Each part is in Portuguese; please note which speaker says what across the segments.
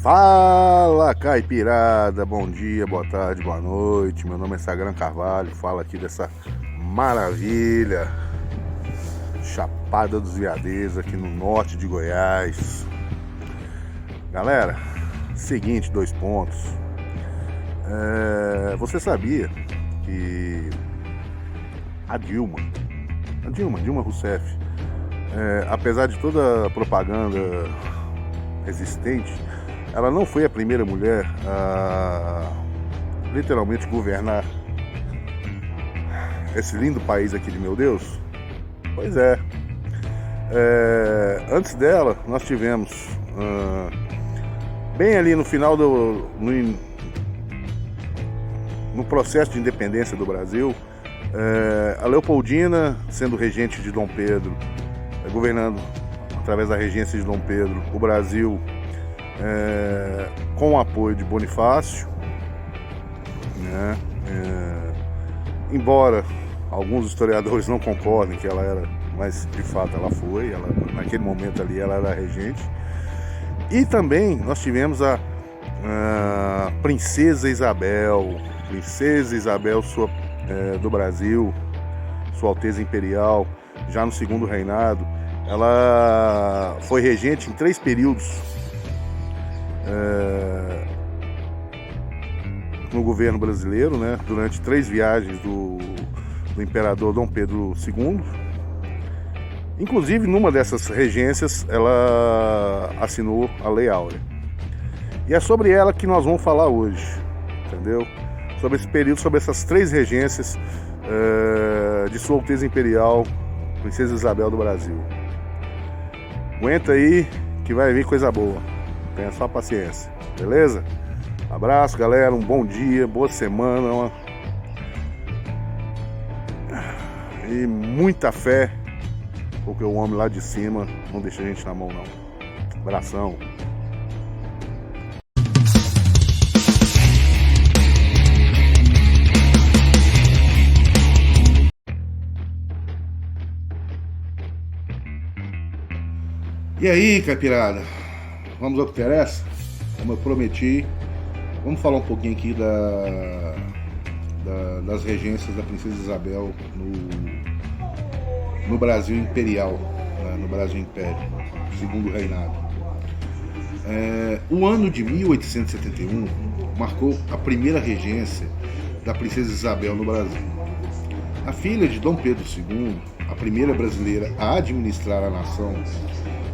Speaker 1: Fala, caipirada, bom dia, boa tarde, boa noite. Meu nome é Sagran Carvalho, falo aqui dessa maravilha, Chapada dos Veadeiros, aqui no norte de Goiás. Galera, seguinte, 2 pontos. Você sabia que a Dilma Rousseff, apesar de toda a propaganda existente, ela não foi a primeira mulher a literalmente governar esse lindo país aqui de meu Deus? Pois é. Antes dela, nós tivemos, bem ali no final no processo de independência do Brasil, a Leopoldina sendo regente de Dom Pedro, governando através da regência de Dom Pedro o Brasil, com o apoio de Bonifácio, né? Embora alguns historiadores não concordem que ela era, mas de fato ela foi, naquele momento ali ela era regente. E também nós tivemos a Princesa Isabel do Brasil, Sua Alteza Imperial, já no segundo reinado. Ela foi regente em 3 períodos no governo brasileiro, né? Durante 3 viagens do imperador Dom Pedro II. Inclusive, numa dessas regências, ela assinou a Lei Áurea. E é sobre ela que nós vamos falar hoje, entendeu? Sobre esse período, sobre essas 3 regências de Sua Alteza Imperial, Princesa Isabel do Brasil. Aguenta aí que vai vir coisa boa. Tenha só paciência, beleza? Abraço, galera, um bom dia, boa semana e muita fé, porque o homem lá de cima não deixa a gente na mão, não. Abração. E aí, caipirada? Vamos ao que interessa? Como eu prometi, vamos falar um pouquinho aqui das regências da Princesa Isabel no Brasil Imperial, né? No Brasil Império, segundo reinado. O ano de 1871 marcou a primeira regência da Princesa Isabel no Brasil. A filha de Dom Pedro II, a primeira brasileira a administrar a nação,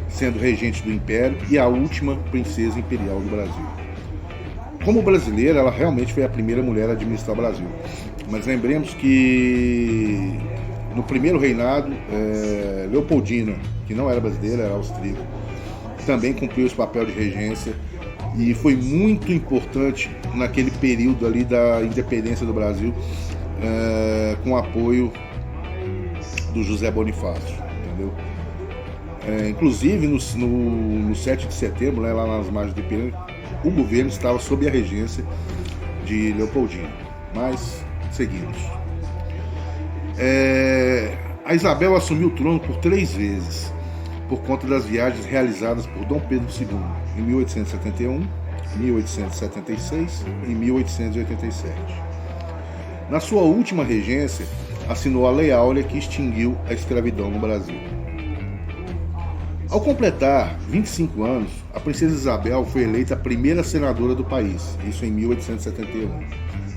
Speaker 1: sendo regente do Império e a última princesa imperial do Brasil. Como brasileira, ela realmente foi a primeira mulher a administrar o Brasil. Mas lembremos que no primeiro reinado, Leopoldina, que não era brasileira, era austríaca, também cumpriu esse papel de regência e foi muito importante naquele período ali da independência do Brasil, com o apoio do José Bonifácio, entendeu? Inclusive no 7 de setembro, né, lá nas margens do Ipiranga, o governo estava sob a regência de Leopoldina. Mas seguimos. A Isabel assumiu o trono por 3 vezes, por conta das viagens realizadas por Dom Pedro II, em 1871, 1876 e 1887. Na sua última regência, assinou a Lei Áurea, que extinguiu a escravidão no Brasil. Ao completar 25 anos, a Princesa Isabel foi eleita a primeira senadora do país, isso em 1871,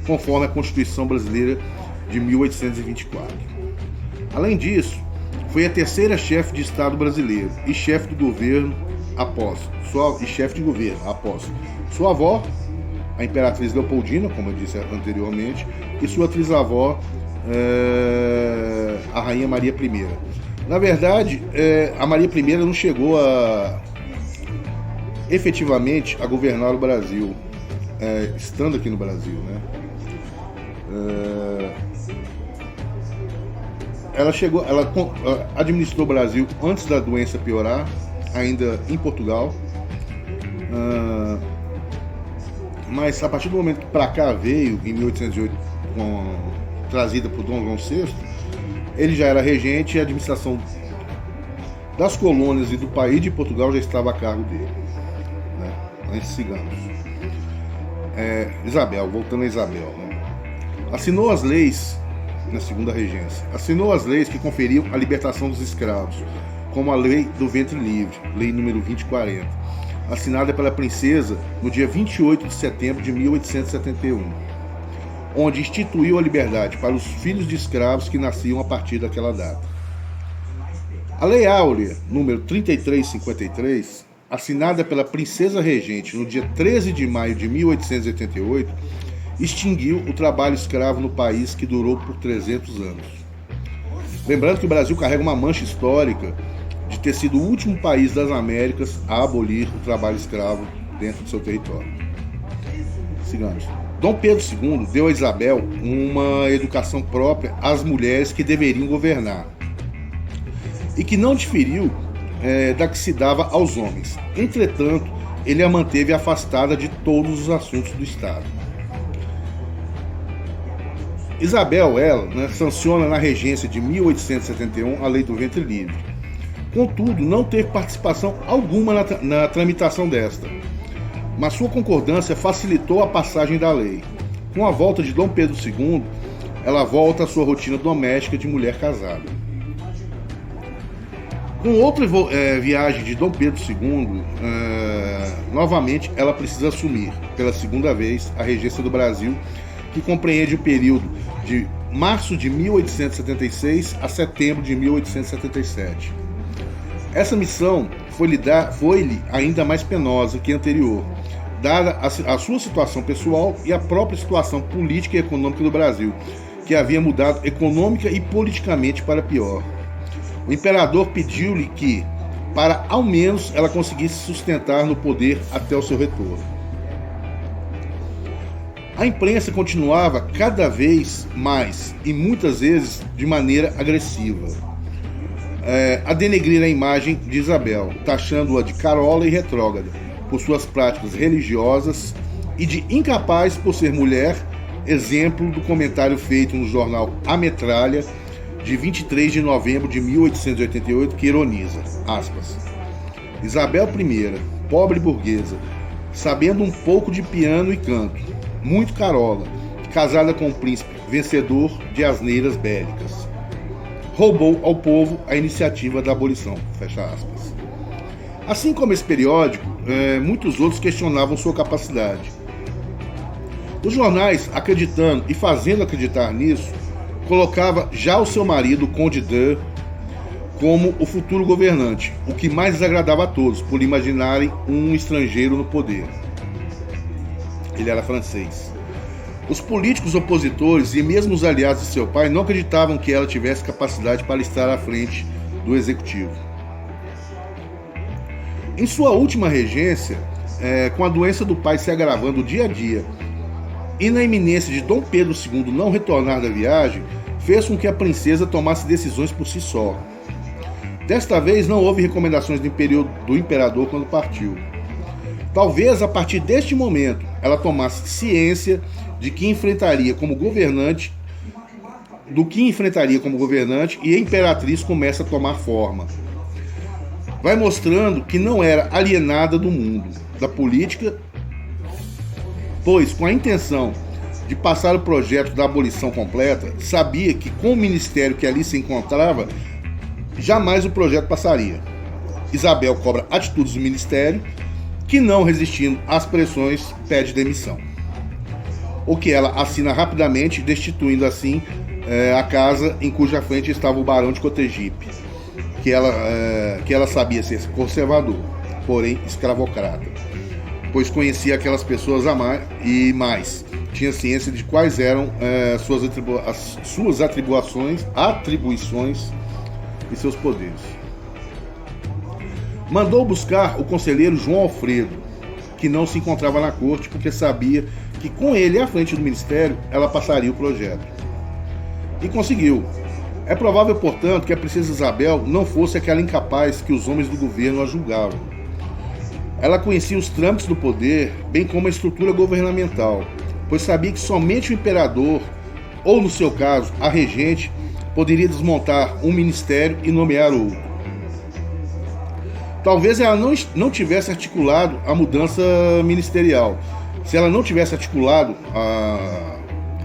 Speaker 1: conforme a Constituição Brasileira de 1824. Além disso, foi a terceira chefe de Estado brasileiro e chefe de governo após sua avó, a Imperatriz Leopoldina, como eu disse anteriormente, e sua trisavó, a Rainha Maria I. Na verdade, a Maria I não chegou efetivamente a governar o Brasil, estando aqui no Brasil, né? Ela administrou o Brasil antes da doença piorar, ainda em Portugal, mas a partir do momento que para cá veio, em 1808, trazida por Dom João VI, ele já era regente e a administração das colônias e do país de Portugal já estava a cargo dele, né? Antes sigamos. Isabel, voltando a Isabel, né? Assinou as leis, na segunda regência, assinou as leis que conferiam a libertação dos escravos, como a Lei do Ventre Livre, Lei número 2040, assinada pela princesa no dia 28 de setembro de 1871, onde instituiu a liberdade para os filhos de escravos que nasciam a partir daquela data. A Lei Áurea, número 3353, assinada pela princesa regente no dia 13 de maio de 1888, extinguiu o trabalho escravo no país, que durou por 300 anos. Lembrando que o Brasil carrega uma mancha histórica de ter sido o último país das Américas a abolir o trabalho escravo dentro do seu território. Sigamos. Dom Pedro II deu a Isabel uma educação própria às mulheres que deveriam governar e que não diferiu da que se dava aos homens. Entretanto, ele a manteve afastada de todos os assuntos do Estado. Isabel, sanciona na regência de 1871 a Lei do Ventre Livre. Contudo, não teve participação alguma na tramitação desta, mas sua concordância facilitou a passagem da lei. Com a volta de Dom Pedro II, ela volta à sua rotina doméstica de mulher casada. Com outra viagem de Dom Pedro II, novamente ela precisa assumir, pela segunda vez, a regência do Brasil, que compreende o período de março de 1876 a setembro de 1877. Essa missão foi-lhe ainda mais penosa que a anterior, dada a sua situação pessoal e a própria situação política e econômica do Brasil, que havia mudado econômica e politicamente para pior. O imperador pediu-lhe que, para ao menos ela conseguisse sustentar no poder até o seu retorno. A imprensa continuava cada vez mais, e muitas vezes de maneira agressiva, a denegrir a imagem de Isabel, taxando-a de carola e retrógrada por suas práticas religiosas e de incapaz por ser mulher, exemplo do comentário feito no jornal A Metralha, de 23 de novembro de 1888, que ironiza, aspas, Isabel I, pobre burguesa, sabendo um pouco de piano e canto, muito carola, casada com um príncipe vencedor de asneiras bélicas, roubou ao povo a iniciativa da abolição, fecha aspas. Assim como esse periódico, muitos outros questionavam sua capacidade. Os jornais, acreditando e fazendo acreditar nisso, colocava já o seu marido, o Conde d'Eu, como o futuro governante, o que mais desagradava a todos, por imaginarem um estrangeiro no poder. Ele era francês. Os políticos opositores e mesmo os aliados de seu pai não acreditavam que ela tivesse capacidade para estar à frente do executivo. Em sua última regência, com a doença do pai se agravando dia a dia, e na iminência de Dom Pedro II não retornar da viagem, fez com que a princesa tomasse decisões por si só. Desta vez não houve recomendações do imperador quando partiu. Talvez a partir deste momento ela tomasse ciência do que enfrentaria como governante e a imperatriz começa a tomar forma. Vai mostrando que não era alienada do mundo, da política, pois com a intenção de passar o projeto da abolição completa, sabia que com o ministério que ali se encontrava, jamais o projeto passaria. Isabel cobra atitudes do ministério, que não resistindo às pressões, pede demissão. O que ela assina rapidamente, destituindo assim a casa em cuja frente estava o barão de Cotegipe, que ela sabia ser conservador, porém escravocrata, pois conhecia aquelas pessoas e mais, tinha ciência de quais eram suas atribuições e seus poderes. Mandou buscar o conselheiro João Alfredo, que não se encontrava na corte, porque sabia que com ele à frente do ministério ela passaria o projeto. E conseguiu. É provável, portanto, que a princesa Isabel não fosse aquela incapaz que os homens do governo a julgavam. Ela conhecia os trâmites do poder, bem como a estrutura governamental, pois sabia que somente o imperador, ou no seu caso, a regente, poderia desmontar um ministério e nomear outro. Talvez ela não tivesse articulado a mudança ministerial. Se ela não tivesse articulado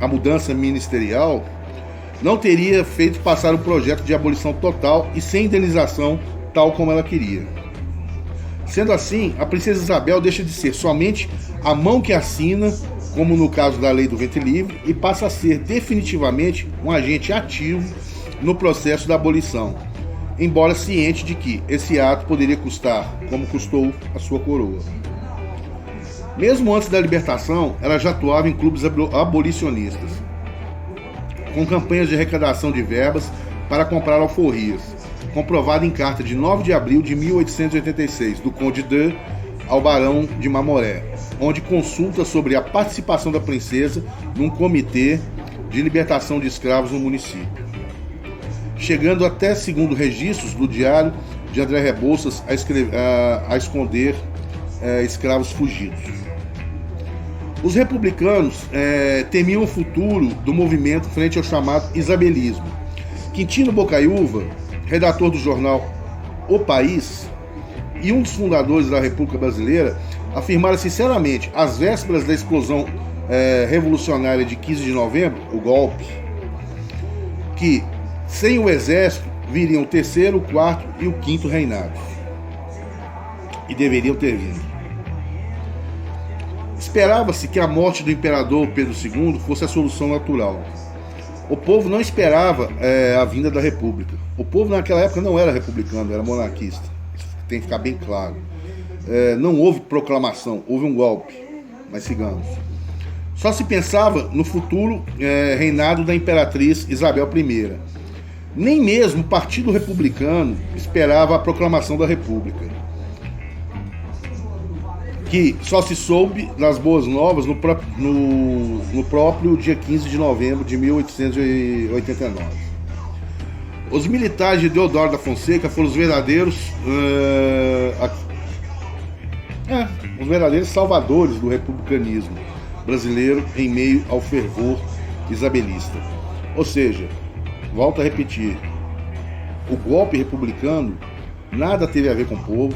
Speaker 1: a mudança ministerial, não teria feito passar o projeto de abolição total e sem indenização, tal como ela queria. Sendo assim, a princesa Isabel deixa de ser somente a mão que assina, como no caso da lei do ventre livre, e passa a ser definitivamente um agente ativo no processo da abolição, embora ciente de que esse ato poderia custar, como custou, a sua coroa. Mesmo antes da libertação, ela já atuava em clubes abolicionistas, com campanhas de arrecadação de verbas para comprar alforrias, comprovada em carta de 9 de abril de 1886, do Conde de ao Barão de Mamoré, onde consulta sobre a participação da princesa num comitê de libertação de escravos no município, chegando até, segundo registros do diário de André Rebouças, a esconder escravos fugidos. Os republicanos temiam o futuro do movimento frente ao chamado isabelismo. Quintino Bocaiúva, redator do jornal O País e um dos fundadores da República Brasileira, afirmara sinceramente, às vésperas da explosão revolucionária de 15 de novembro, o golpe, que sem o exército viriam o terceiro, o quarto e o quinto reinados. E deveriam ter vindo. Esperava-se que a morte do imperador Pedro II fosse a solução natural. O povo não esperava a vinda da república. O povo naquela época não era republicano, era monarquista. Isso tem que ficar bem claro. Não houve proclamação, houve um golpe. Mas sigamos. Só se pensava no futuro reinado da imperatriz Isabel I. Nem mesmo o Partido Republicano esperava a proclamação da República, que só se soube das boas novas no próprio dia 15 de novembro de 1889. Os militares de Deodoro da Fonseca foram os verdadeiros salvadores do republicanismo brasileiro em meio ao fervor isabelista. Ou seja, volto a repetir, o golpe republicano nada teve a ver com o povo,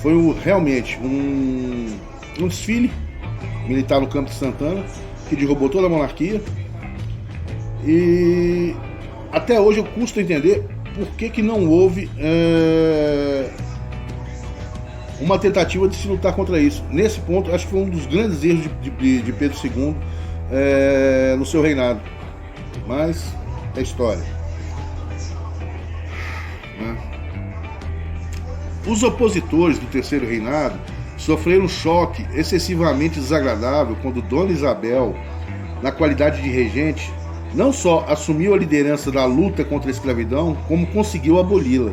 Speaker 1: foi realmente um desfile militar no Campo de Santana, que derrubou toda a monarquia, e até hoje eu custo entender por que não houve uma tentativa de se lutar contra isso. Nesse ponto, acho que foi um dos grandes erros de Pedro II no seu reinado, mas é história. Os opositores do terceiro reinado sofreram um choque excessivamente desagradável quando Dona Isabel, na qualidade de regente, não só assumiu a liderança da luta contra a escravidão, como conseguiu aboli-la.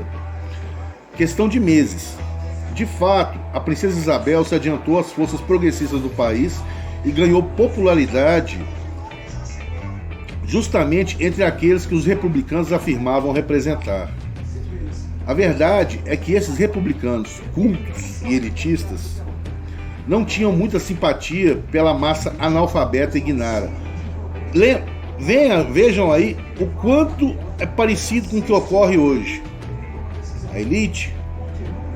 Speaker 1: Questão de meses. De fato, a princesa Isabel se adiantou às forças progressistas do país e ganhou popularidade justamente entre aqueles que os republicanos afirmavam representar. A verdade é que esses republicanos cultos e elitistas não tinham muita simpatia pela massa analfabeta e ignara. Vejam aí o quanto é parecido com o que ocorre hoje. A elite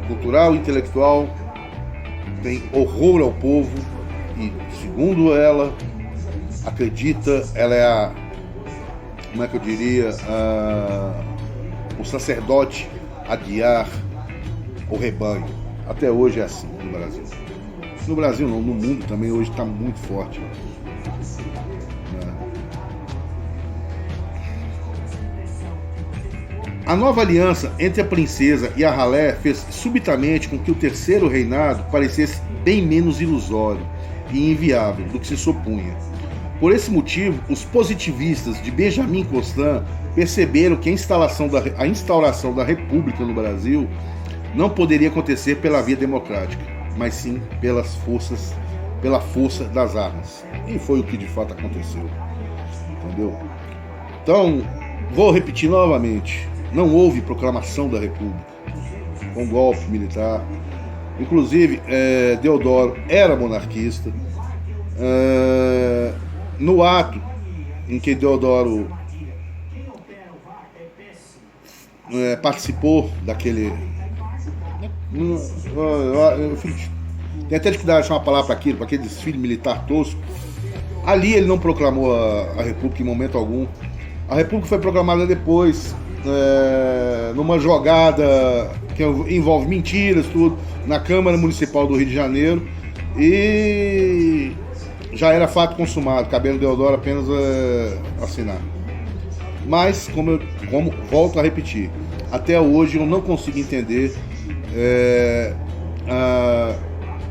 Speaker 1: cultural e intelectual tem horror ao povo e, segundo ela, acredita, ela é o sacerdote a guiar o rebanho. Até hoje é assim no Brasil. No Brasil não, no mundo também hoje está muito forte. A nova aliança entre a princesa e a ralé fez subitamente com que o terceiro reinado parecesse bem menos ilusório e inviável do que se supunha. Por esse motivo, os positivistas de Benjamin Constant perceberam que a instauração da República no Brasil não poderia acontecer pela via democrática, mas sim pela força das armas. E foi o que de fato aconteceu. Entendeu? Então, vou repetir novamente. Não houve proclamação da República com golpe militar. Inclusive, Deodoro era monarquista. No ato em que Deodoro participou daquele Tem até dificuldade de chamar a palavra para aquilo, para aquele desfile militar tosco. Ali ele não proclamou a República em momento algum. A República foi proclamada depois, numa jogada que envolve mentiras, tudo, na Câmara Municipal do Rio de Janeiro. E já era fato consumado, cabendo Deodoro apenas assinar. Mas, como volto a repetir, até hoje eu não consigo entender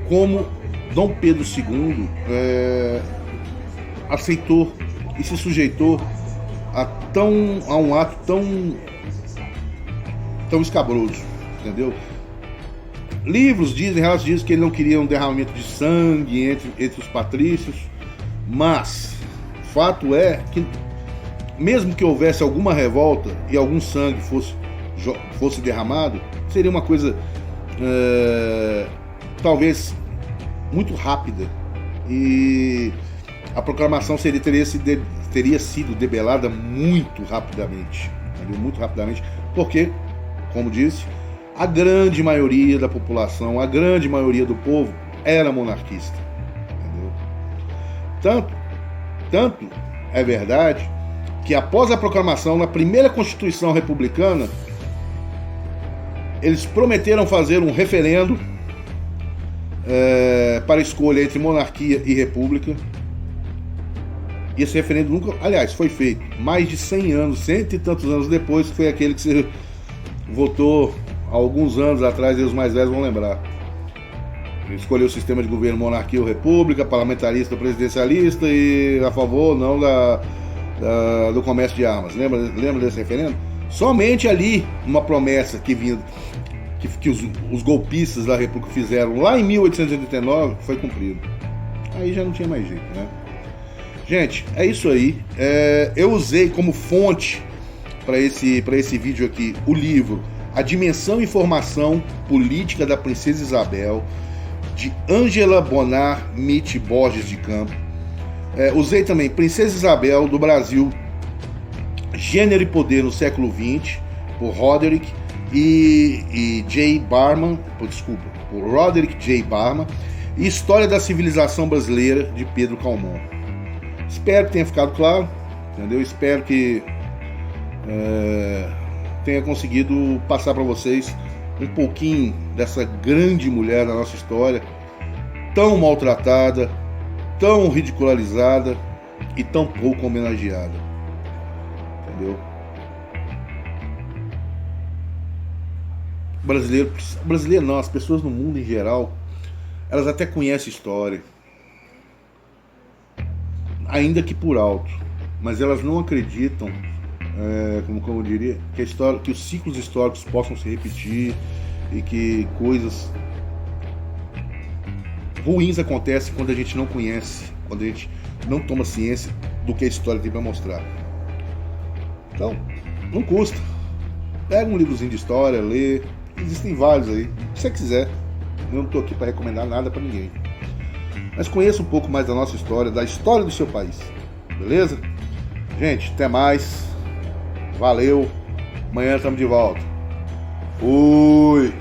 Speaker 1: como Dom Pedro II aceitou e se sujeitou a um ato tão escabroso, entendeu? Livros dizem, relatos dizem que ele não queria um derramamento de sangue entre os patrícios, mas fato é que mesmo que houvesse alguma revolta e algum sangue fosse derramado, seria uma coisa talvez muito rápida, e a proclamação teria sido debelada muito rapidamente, entendeu? Muito rapidamente, porque, como disse, a grande maioria da população, a grande maioria do povo era monarquista, entendeu? Tanto é verdade que após a proclamação, na primeira Constituição Republicana, eles prometeram fazer um referendo para escolha entre monarquia e república. E esse referendo nunca, aliás, foi feito mais de 100 anos, cento e tantos anos depois, que foi aquele que se votou há alguns anos atrás, e os mais velhos vão lembrar. Ele escolheu o sistema de governo monarquia ou república, parlamentarista ou presidencialista, e a favor ou não do comércio de armas. Lembra desse referendo? Somente ali, uma promessa que os golpistas da República fizeram lá em 1889 foi cumprido. Aí já não tinha mais jeito, né? Gente, é isso aí. Eu usei como fonte para esse vídeo aqui o livro A Dimensão e Formação Política da Princesa Isabel, de Ângela Bonar Mitty Borges de Campo. Usei também Princesa Isabel do Brasil, Gênero e Poder no Século XX, por Roderick J. Barman, por Roderick J. Barman, e História da Civilização Brasileira, de Pedro Calmon. Espero que tenha ficado claro, entendeu? Espero que tenha conseguido passar para vocês um pouquinho dessa grande mulher da nossa história, tão maltratada, tão ridicularizada e tão pouco homenageada, entendeu? Brasileiro não, as pessoas no mundo em geral, elas até conhecem história, ainda que por alto, mas elas não acreditam, como eu diria, que os ciclos históricos possam se repetir e que coisas ruins acontecem quando a gente não conhece, quando a gente não toma ciência do que a história tem para mostrar. Então, não custa. Pega um livrozinho de história, lê. Existem vários aí, se você quiser. Eu não estou aqui para recomendar nada para ninguém. Mas conheça um pouco mais da nossa história, da história do seu país. Beleza? Gente, até mais. Valeu. Amanhã estamos de volta. Fui!